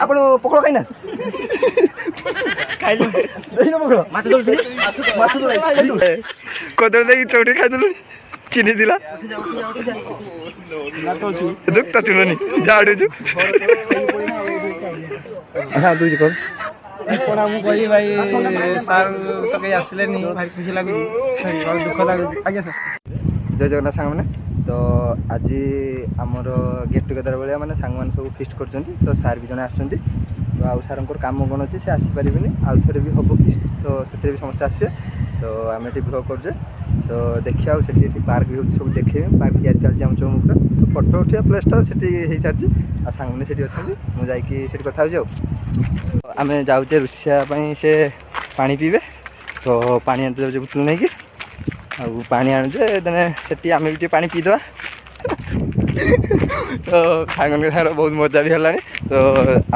ଆପଣ ପଖାଳ ଖାଇନା କଦଳୀ ଦେଇକି ଚଉଠି ଖାଇଦେଲୁ ଚିନି ଥିଲା ଦୁଃଖ ଚୁଲନି ଝାଡୁଛୁ ତୁଛି କର କଣ ମୁଁ କହିବି ଭାଇ ସାର୍ ତ କେହି ଆସିଲେନି ଭାରି ଖୁସି ଲାଗୁଛି ଦୁଃଖ ଲାଗୁଛି। ଆଜ୍ଞା ସାର୍ ଜୟ ଜଗନ୍ନାଥ ସାଙ୍ଗମାନେ ତ ଆଜି ଆମର ଗେଟ୍ ଟୁଗେଦର ଭଳିଆ ମାନେ ସାଙ୍ଗମାନେ ସବୁ ଫିଷ୍ଟ କରୁଛନ୍ତି ତ ସାର୍ ବି ଜଣେ ଆସୁଛନ୍ତି ତ ଆଉ ସାର୍ଙ୍କର କାମ କ'ଣ ଅଛି ସେ ଆସିପାରିବେନି ଆଉ ଥରେ ବି ହେବ ଫିଷ୍ଟ ତ ସେଥିରେ ବି ସମସ୍ତେ ଆସିବେ ତ ଆମେ ଏଠି ଭ୍ଲଗ୍ କରୁଛେ ତ ଦେଖିବା ଆଉ ସେଠି ଏଠି ପାର୍କ ବି ହେଉଛି ସବୁ ଦେଖେଇବେ ପାର୍କ ତିଆରି ଚାଲିଛି ଆମ ଚୌମୁଖର ତ ଫଟୋ ଉଠିବା ପ୍ଲେସ୍ଟା ସେଠି ହେଇସାରିଛି ଆଉ ସାଙ୍ଗମାନେ ସେଠି ଅଛନ୍ତି ମୁଁ ଯାଇକି ସେଠି କଥା ହେଉଛି ଆଉ ଆମେ ଯାଉଛେ ରୁଷିଆ ପାଇଁ ସେ ପାଣି ପିଇବେ ତ ପାଣି ଆଣିତେ ଯାଉଛେ ବୋତଲ ନେଇକି ଆଉ ପାଣି ଆଣୁଛେ ଦେନେ ସେଠି ଆମେ ବି ଟିକେ ପାଣି ପିଇଦେବା ତ ସାଙ୍ଗଙ୍କ ସାଙ୍ଗରେ ବହୁତ ମଜା ବି ହେଲାଣି ତ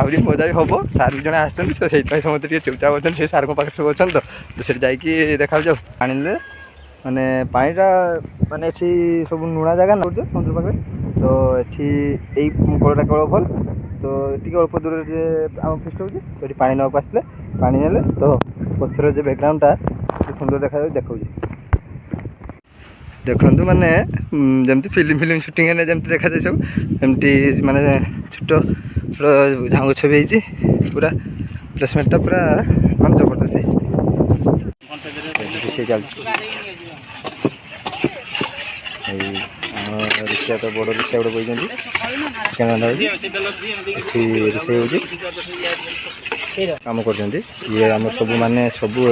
ଆହୁରି ମଜା ବି ହେବ ସାର୍ ବି ଜଣେ ଆସିଛନ୍ତି ତ ସେଇଥିପାଇଁ ସମସ୍ତେ ଟିକେ ଚୁପଚାପ ଅଛନ୍ତି ସେ ସାର୍ଙ୍କ ପାଖରେ ସବୁ ଅଛନ୍ତି ତ ସେଠି ଯାଇକି ଦେଖାଯାଉଛି ଆଉ ପାଣି ନେଲେ ମାନେ ପାଣିଟା ମାନେ ଏଠି ସବୁ ନୂଆ ଜାଗା ନା ସମୁଦ୍ର ପାଖରେ ତ ଏଠି ଏଇ କଳଟା କେବଳ ଭଲ ତ ଟିକେ ଅଳ୍ପ ଦୂରରେ ଯେ ଆମ ଫିଷ୍ଟ ହେଉଛି ତ ଏଠି ପାଣି ନେବାକୁ ଆସିଥିଲେ ପାଣି ନେଲେ ତ ପଛର ଯେ ବ୍ୟାକ୍ଗ୍ରାଉଣ୍ଡଟା ସୁନ୍ଦର ଦେଖାଯାଉଛି ଦେଖାଉଛି ଦେଖନ୍ତୁ ମାନେ ଯେମିତି ଫିଲ୍ମ ସୁଟିଂ ହେଲେ ଯେମିତି ଦେଖାଯାଏ ସବୁ ଏମିତି ମାନେ ଛୋଟ ଝାଉଁ ଗଛ ବି ହେଇଛି ପୁରା ପ୍ଲେସମେଣ୍ଟଟା ପୁରା ମାନେ ଜବରଦସ୍ତ ହେଇଛି ରୋଷେଇ ଚାଲିଛି ଏଇ ଆମ ରୁଷିଆ ତ ବଡ଼ ରୁଷିଆ ଗୋଟେ ବହିଛନ୍ତି ଚିକେନ୍ ରନ୍ଧା ହେଉଛି ଏଠି ରୋଷେଇ ହେଉଛି କାମ କରୁଛନ୍ତି ଇଏ ଆମର ସବୁ ମାନେ ସବୁ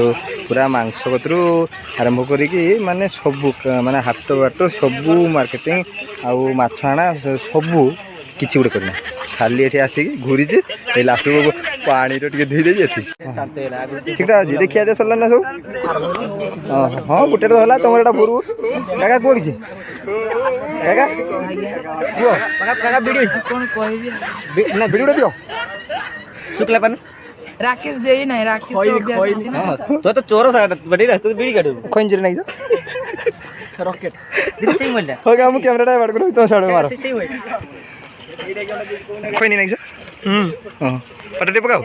ପୁରା ମାଂସ କତରୁ ଆରମ୍ଭ କରିକି ମାନେ ସବୁ ମାନେ ହାଟ ବାଟ ସବୁ ମାର୍କେଟିଂ ଆଉ ମାଛ ଆଣା ସବୁ କିଛି ଗୋଟେ କରିନା ଖାଲି ଏଠି ଆସିକି ଘୁରିଛି ଏଇ ଲାଷ୍ଟକୁ ପାଣିର ଟିକେ ଧୋଇ ଦେଇଛି ଏଠି ଠିକଠାକ ଅଛି ଦେଖିଆ ଯେ ସରିଲା ନା ସବୁ ହଁ ଗୋଟେ ତ ହେଲା ତମର ଏଇଟା ଭୁରୁ କାକା କୁହ କିଛି କାକା କୁହ ଭିଡ଼ିଓଟା ଦିଅ ଶୁଖିଲା ପାନ राकेश दे नहीं राकेश तो तो चोर बड़ी रास्ते तो बीड़ी काटू खोइन जिरे नहीं रॉकेट दिस सेम बोल हो गया हम कैमराटा ऐड करो तो साइड मारो सेम है खोइन नहीं हां पटटे पकाओ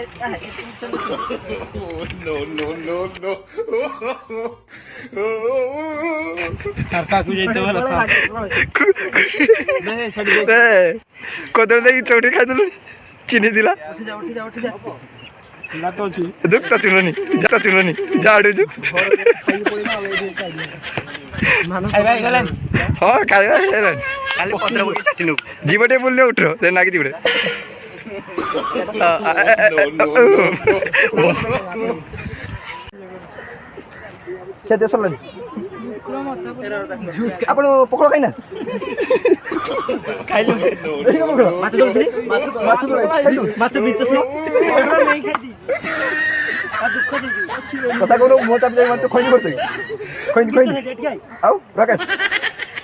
नो सरका को जइते वाला था नहीं छड़ी दे कदम देकी चौटी खाइ देलु चिनी दिला उठ जा ना तो छी दुख चुलनी झाडुछु खाइबा गेलन हां खाइबा गेलन खाली 15 बके चाटिनु जीवटे बोलले उठरो ते नाकी जीवटे क्या देश लनि आपण पकड़ खाइना खाइलो माछ दउथि माछ बिचस नहीं खादी दुख दे कथा करो मो ताप जाय माछ खोइन करते खोइन आउ रॉकेट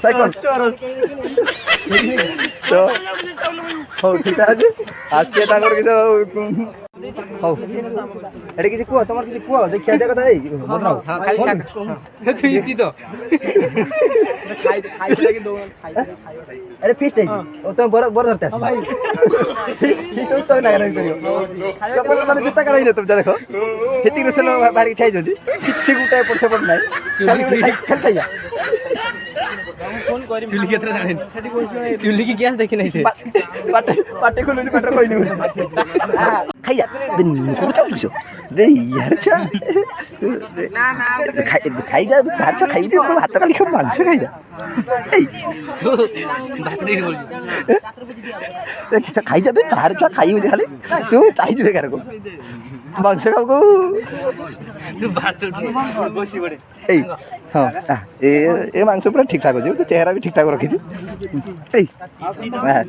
साइकिल तो हो ठीक है आसे ताकर किछ हो एडे किछ कुआ तमर किछ कुआ देखिया दे कथा ए बदराव हां खाली छाक तू इति तो खाइ लगे दो खाइ अरे फिस्ट है ओ तो बर धरते आस भाई फिस्ट तो ना रही करियो कपल माने जता काढाई न तुम देखो हेती रसल बारी छाई जदी किछि गुटा पछे पड़ नाही खाली खाइया चुली केतरा जाने चुली की गैस देखि नहीं से पाटे खोलनी पाटे कोइनी खाइया बिन को चाउछु रे यार छा ना ना खाइ जा भात खाइ दे भात खाली खा मांस खाइ जा ए तो भात नहीं बोल खाइ जा बे तार छा खाइ हो खाली तू चाहि जुबे कर को मांस खाओ को तू भात बसी बड़े ए हां ए मांस पूरा ठीक ठाक हो तो चेहरा भी ठीक ठाक रखी छी ए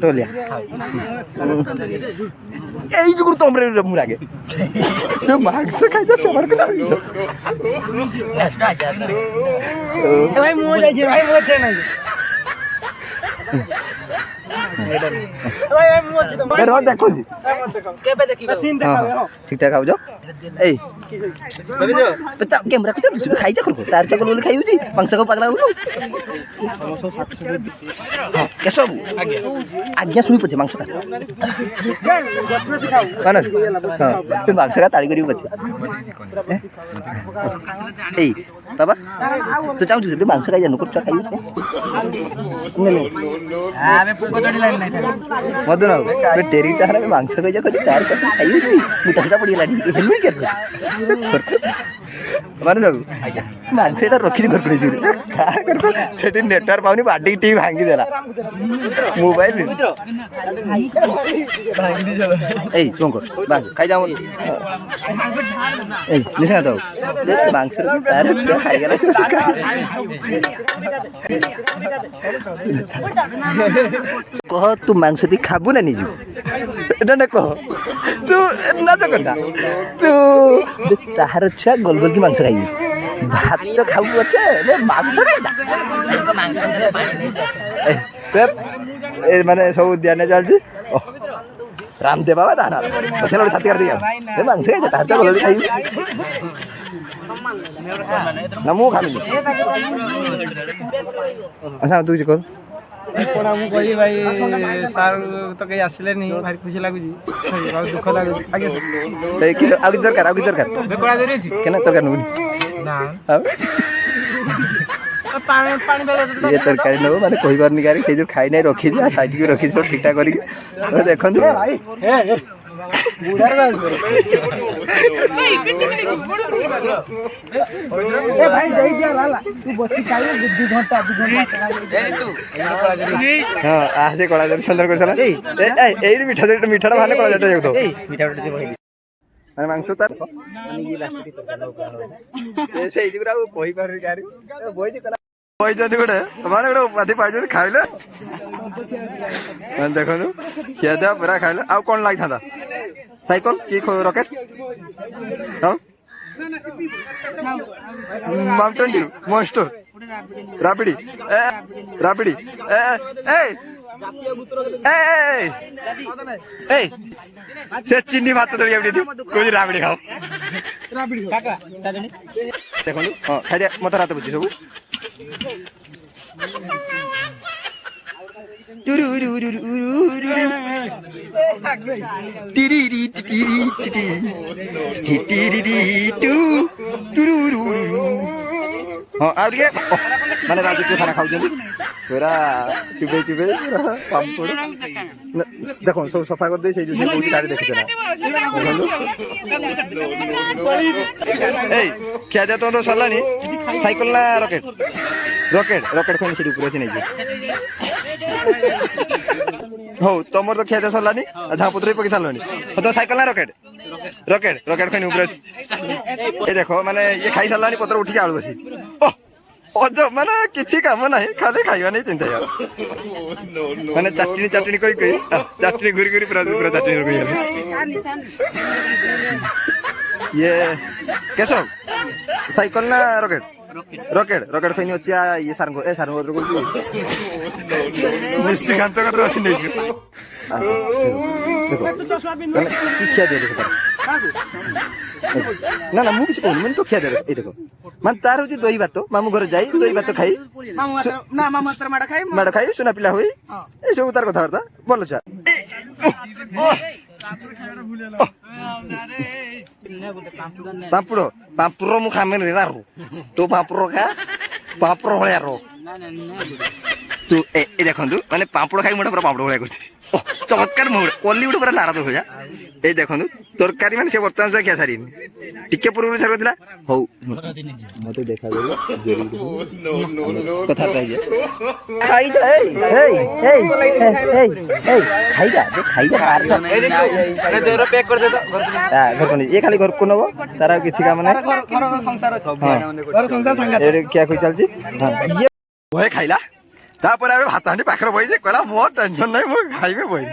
टोलिया ए जुगुर तमरे मुरागे तो मांस खाइ जा सबर को भाई मो जाय भाई मो छे नहीं ରହ ଦେଖୁଛି ଠିକ୍ ଠାକ୍ ଖାଉଛ ଏଇ କ୍ୟାମେରା ଖାଇଛ ତାର ଚକଲ ବୋଲି ଖାଇ ହଉଛି ମାଂସ ଖାଉ ପାଗଲା ହଉଛୁ କେଶବ ଆଜ୍ଞା ଶୁଣି ପଛେ ମାଂସ ଖା ମାଂସ ଖା ତାଳି କରିବୁ ପଛେ ଏଇ ବାବା ତୁ ଚାହୁଁଛୁ ଏବେ ମାଂସ ଖାଇ ଜାଣୁ କରୁଛ ଖାଇ ମଧୁ ନା ଡେରି ଚାହା ମାଂସ ଖାଇ ତାର ଖାଇ ହଉଛି ମିଠା ଫିଠା ପଡ଼ିଗଲାଣି ହେଲୁ ମାନେ ବାବୁ ମାଂସ ଏଇଟା ରଖିଛି ଘରପଡ଼ି ସେଠି ନେଟୱାର୍କ ପାଉନି ବାଡ଼ିକି ଟିଭି ଭାଙ୍ଗିଦେଲା ମୋବାଇଲ ଏଇ କଣ କର ବାସ ଖାଇଯାଉ ଏଇ ନିଶା ତ ମାଂସ ତାର ଖାଇଗଲା କହ ତୁ ମାଂସ ଦେଇ ଖାବୁ ନା ନିଜୁ ଏଟା ନା କହ ତୁ ନାଚ କଟା ତୁ ଚାହାର ଛୁଆ ଗୋଲ ଗୋଲ କି ମାଂସ ଖାଇବି ଭାତ ଖାଉ ଅଛେ ମାଂସ ଏ ମାନେ ସବୁ ଦିଆନେ ଚାଲିଛି ରାମଦେବ ବାବା ଡାଣା ସେ ଗୋଟେ ଛାତି କାଟି ମାଂସ ଖାଇছে ତାହାର ଛୁଆ ଗୋଲ ଗୋଲ ଖାଇବି ନା ମୁଁ ଖାଇବିନି ଆଚ୍ଛା ତୁ କିଛି କହ କ'ଣ ମୁଁ କହିବି ଭାଇ ସାର୍ ତ କେହି ଆସିଲେନି ଭାରି ଖୁସି ଲାଗୁଛି ବହୁତ ଦୁଃଖ ଲାଗୁଛି ଆଜ୍ଞା ଆଉ କିଛି ଦରକାର ଆଉ କିଛି ଦରକାର କେନା ତରକାରୀ ନେବୁନି ଇଏ ତରକାରୀ ନେବ ମାନେ କହିପାରୁନି ଗାରି ସେଇ ଯେଉଁ ଖାଇ ନାହିଁ ରଖିଛି ଆଉ ସାଇଡ଼୍କି ରଖିଛି ଠିକ୍ ଠାକ୍ କରିକି ଦେଖନ୍ତୁ ହଁ ଆସେ କଳା ସୁନ୍ଦର କରିସାରିଲା ଏଇଠି ମିଠାଟା ଭାଲେ କଳା ଯାଉଥିବ ମାନେ ମାଂସ ତାର ସେଇଥିରେ ଆଉ କହିପାରୁନି ଗାରି କହିଛନ୍ତି ଗୋଟେ ମାନେ ଗୋଟେ ଉପାଧି ପାଇଛନ୍ତି ଖାଇଲେ ମାନେ ଦେଖନ୍ତୁ ଖିଆ ଦିଆ ପୁରା ଖାଇଲେ ଆଉ କ'ଣ ଲାଗିଥାନ୍ତା ସାଇକେଲ କି ରକେଟ ମାଉଣ୍ଟେନ୍ ଡ୍ୟୁ ମନଷ୍ଟର ରାବିଡି ରାବିଡି ସେ ଚିନି ଭାତ ଧରିକି କହୁଛି ରାବିଡି ଖାଅ ଦେଖନ୍ତୁ ହଁ ଖାଇଦିଆ ମତେ ରାତ ବୁଝି ସବୁ ହଁ ଆଉ ଟିକେ ମାନେ ରାଜକୀୟ ଖାନା ଖାଉଛନ୍ତି ପୁରା ଚୁବେଇ ଚୁବେଇ ପାମ୍ପଡ଼ ଦେଖ ସବୁ ସଫା କରିଦେଇ ସେଇ ଯୋଉ କହୁଛି ଗାଡ଼ି ଦେଖିଦେଲା ଏଇ ଖିଆ ଦିଆ ତ ସରିଲାଣି ସାଇକେଲ ନା ରକେଟ ରକେଟ ରକେଟ ଖଣି ସେଠି ଉପରେ ଅଛି ନେଇକି ହଉ ତମର ତ ଖିଆ ଦିଆ ସରିଲାନି ଝାପତ୍ର ବି ପକେଇ ସାରିଲଣି ହଉ ତମ ସାଇକେଲ ନା ରକେଟ ରକେଟ ରକେଟ ଖଣି ଉପରେ ଅଛି ଏ ଦେଖ ମାନେ ଇଏ ଖାଇ ସାରିଲାଣି ପତ୍ର ଉଠିକି ଆଳୁ ବସିଛି ଅଜ ମାନେ କିଛି କାମ ନାହିଁ ଖାଲି ଖାଇବା ନେଇ ଚିନ୍ତା ମାନେ ଚାଟଣି ଚାଟଣି କହି କହି ଚାଟଣି ଘୁରି ଘୁରି ପୁରା ପୁରା ଚାଟଣି ଇଏ କେଶବ ସାଇକେଲ ନା ରକେଟ ରକେଟ ରକେଟ ଖଇନି ଅଛି ଇଏ ସାର୍ ଏ ସାର୍ କହୁଛି ନିଶିକାନ୍ତ କଥା ଅଛି ନେଇକି ଦେଖ କି ଖିଆ ଦିଏ ଦେଖ ନା ନା ମୁଁ କିଛି କହୁନି ମାନେ ତ ଖିଆ ଦେବେ ଏଇ ଦେଖ ମାନେ ତାର ହଉଛି ଦହି ଭାତ ମାମୁଁ ଘରେ ଯାଇ ଦହି ଭାତ ଖାଇ ମାଡ଼ ଖାଇ ସୁନା ପିଲା ହୋଇ ଏସବୁ ତାର କଥାବାର୍ତ୍ତା ଭଲ ଛୁଆ ପାମ୍ପୁଡ ପାମ୍ପୁର ମୁଁ ଖାମେନି ରୁ ତୁ ପାମ୍ପୁର ଖା ପାମ୍ପୁର ଭଳିଆ ର ତୁ ଏ ଦେଖନ୍ତୁ ମାନେ ପାମ୍ପଡ଼ ଖାଇ ମୁଁ ପୁରା ପାମ୍ପଡ଼ ଭଳିଆ କରୁଛି ଚମତ୍କାର ମୁଁ କଲି ଗୋଟେ ପୁରା ନାରାଜ ଭଳିଆ ଏଇ ଦେଖନ୍ତୁ ତରକାରୀ ମାନେ ସେ ବର୍ତ୍ତମାନ ସୁଦ୍ଧା ଖିଆ ସାରିନି ଟିକେ ପୂର୍ବରୁ ଛାଡୁଥିଲା ହଉ ମତେ ଦେଖାଯାଉ କଥାବାର୍ତ୍ତା ହେଇଯା ଖାଇଯା ଇଏ ଖାଲି ଘରକୁ ନବ ତାର ଆଉ କିଛି କାମ ନାହିଁ ଖିଆ ଖୁଇ ଚାଲିଛି ଇଏ ଭୟ ଖାଇଲା ତାପରେ ଆମେ ଭାତ ହାଣ୍ଡି ପାଖରେ ବଇଛି କହିଲା ମୋ ଟେନସନ ନାହିଁ ମୁଁ ଖାଇବି ବଇନି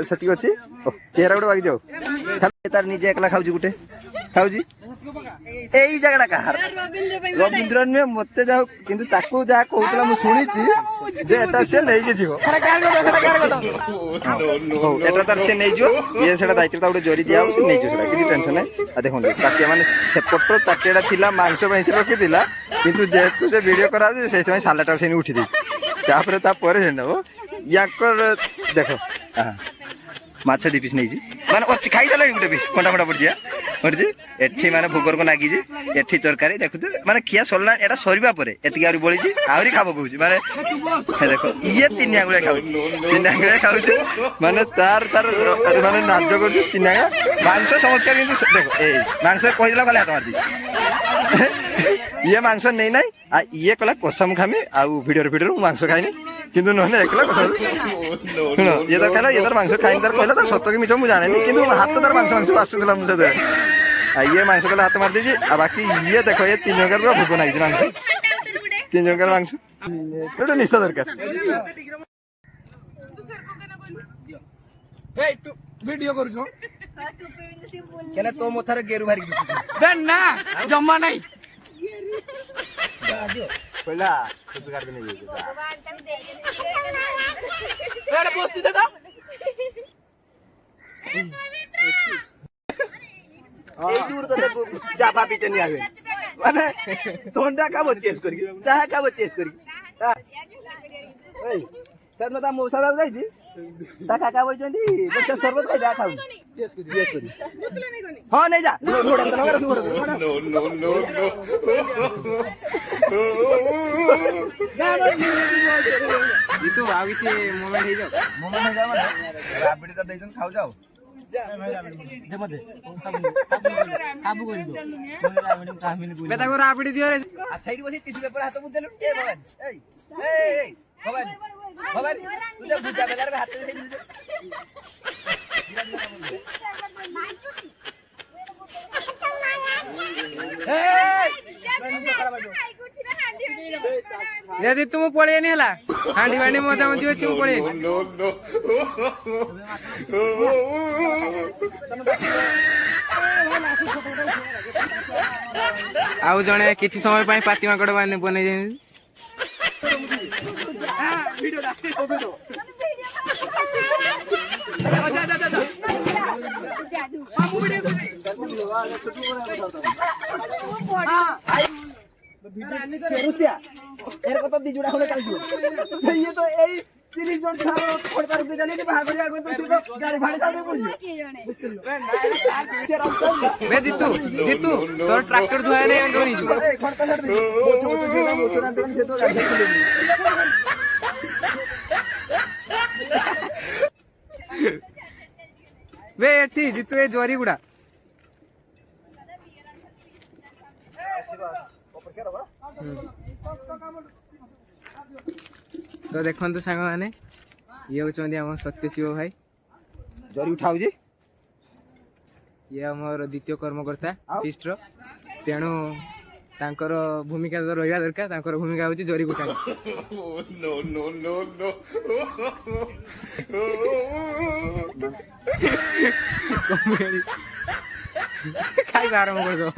ସେତିକି ଅଛି ଚେହେରା ଗୋଟେ ବାଗି ଯାଉ ଖାଲି ତାର ନିଜେ ଏକଲା ଖାଉଛି ଗୋଟେ ଖାଉଛି ଏଇ ଜାଗାଟା କାହାର ରବୀନ୍ଦ୍ର ନୁହେଁ ମତେ ଯାଉ କିନ୍ତୁ ତାକୁ ଯାହା କହୁଥିଲା ମୁଁ ଶୁଣିଛି ଯେ ଏଟା ସେ ନେଇକି ଯିବ ହଉ ଏଟା ତାର ସେ ନେଇଯିବ ଇଏ ସେଟା ଦାୟିତ୍ୱ ତା ଗୋଟେ ଜରି ଦିଆ ହବ ସେ ନେଇଯିବ ସେଟା କିଛି ଟେନସନ ନାହିଁ ଆଉ ଦେଖନ୍ତୁ ତାଟିଆ ମାନେ ସେପଟ ତାଟିଆଟା ଥିଲା ମାଂସ ପାଇଁ ସେ ରଖିଥିଲା କିନ୍ତୁ ଯେହେତୁ ସେ ଭିଡିଓ କରାଉଛି ସେଇଥିପାଇଁ ସାଲାଟା ସେ ଉଠି ଦେଇଛି ତାପରେ ତାପରେ ସେ ନେବ ୟାଙ୍କର ଦେଖ ମାଛ 2 ପିସ୍ ନେଇଛି ମାନେ ଅଛି ଖାଇସାରିଲାଣି ଗୋଟେ ପିସ୍ କଣ୍ଟା କଣ୍ଟା ପଡିଛି ପଡିଛି ଏଠି ମାନେ ଭୋଗରକୁ ଲାଗିଛି ଏଠି ତରକାରୀ ଦେଖୁଛୁ ମାନେ ଖିଆ ସରିଲା ଏଟା ସରିବା ପରେ ଏତିକି ଆହୁରି ବଳିଛି ଆହୁରି ଖାବ କହୁଛି ମାନେ ଦେଖ ଇଏ 3 ଆଙ୍ଗୁଳିଆ ଖାଉଛି 3 ଆଙ୍ଗୁଳିଆ ଖାଉଛି ମାନେ ତାର ମାନେ ନାଚ କରୁଛି 3 ଆଙ୍ଗୁଳିଆ ମାଂସ ସମସ୍ତେ କିନ୍ତୁ ଦେଖ ଏଇ ମାଂସ କହିଦେଲା କଲେ ହାତ ମାରିଛି ଇଏ ମାଂସ ନେଇ ନାହିଁ ଆଉ ଇଏ କଲା କଷା ମୁଁ ଖାମି ଆଉ ଭିଡିଓରେ ମୁଁ ମାଂସ ଖାଇନି କିନ୍ତୁ ନହେଲେ ଏକଲା କଷା ଶୁଣ ଇଏ ତ ଖାଇଲା ଇଏ ତାର ମାଂସ ଖାଇନି ତାର କହିଲା ତାର ସତ କି ମିଛ ମୁଁ ଜାଣିନି କିନ୍ତୁ ହାତ ତାର ମାଂସ ଆସୁଥିଲା ମୁଁ ସେତେ ଆଉ ଇଏ ମାଂସ କଲେ ହାତ ମାରିଦେଇଛି ଆଉ ବାକି ଇଏ ଦେଖ ଏ 3 ଜଣଙ୍କର ପୁରା ଭୋଗ ନାଗିଛି ମାଂସ 3 ଜଣଙ୍କର ମାଂସ ଗୋଟେ ନିଶ୍ଚୟ ଦରକାର ভিডিও করছো কেন তো মথারে গেরু ভারি না জমা নাই কইলা কপি কাট দেনে দিই এড়ে বসছি দাদা এই দূর তো চা পা পিতে নি আগে মানে তোনটা খাবো টেস্ট করি চা খাবো টেস্ট করি এই সাদ মতা মৌসা দাও যাইছি তা কাকা বইছন্তি দেখো সর্বত খাই দা খাও টেস্ট করি হ্যাঁ নেই যা ঘোড়া তো ঘোড়া নো জিতু আর কিছু মোমেন্ট হই যাও মানে রাবিড়িটা দেইছন খাও যাও কাবু করি দো বেটা করে রাবিড়ি দিও রে আর সাইড বসে টিস্যু পেপার হাতে মুদ দিলু এ ভবানী এই ভবানী তুই তো বুঝা বেলার হাতে দিয়ে দিলি যদি তুমি পড়ে নি হলা হাঁডি বাঁডি মজা মজি ଅଛି ମୁଁ ପଳେଇ ଆଉ ଜଣେ କିଛି ସମୟ ପାଇଁ ପାତି ମାଙ୍କଡ ମାନେ ବନେଇ ଯାଇଛନ୍ତି রুসিয়া এর কত দি জুড়া হলে চালছিও এই তো এই 30 জন ছাড় কোড় তার জানি কি বাহার করিয়া কই তো গাড়ি ভাড়া চালবে বলছি বে জিতু জিতু তোর ট্রাক্টর ধোয়া নেই আমি ধরি এই খড়তা ছাড় দি মোটর আনতে সে তো গাড়ি চালিয়ে বে এটি জিতু এই জরি গুড়া तो देखते सांग मैंने ये होती आम सत्य शिव भाई जरी उठाऊजी ये आमर द्वितीय कर्मकर्ता फिस्ट तेणु तांकर भूमिका तो रहा दरकार तांकर भूमिका होची जरी गुटा खाई आरम्भ कर दो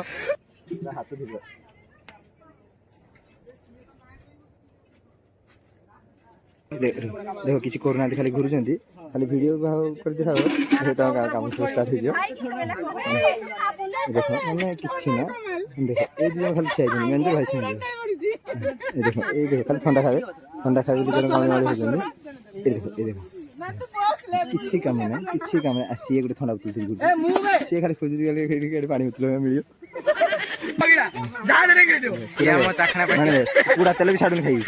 हाथ धुल देखो किसी करूना खाली घूर खाली वीडियो करते काम स्टार्ट हो देख मैंने कि ना देख ये दिन खाली छे मेन तो भाई देखो ये देखो खाली ठंडा खाए काम देखो ये देखो किसी काम ना किसी काम आसी गोटे ठंडा बोतल सी खाली खोज पानी बोतल मिल पूरा तेल भी छाड़ू खाई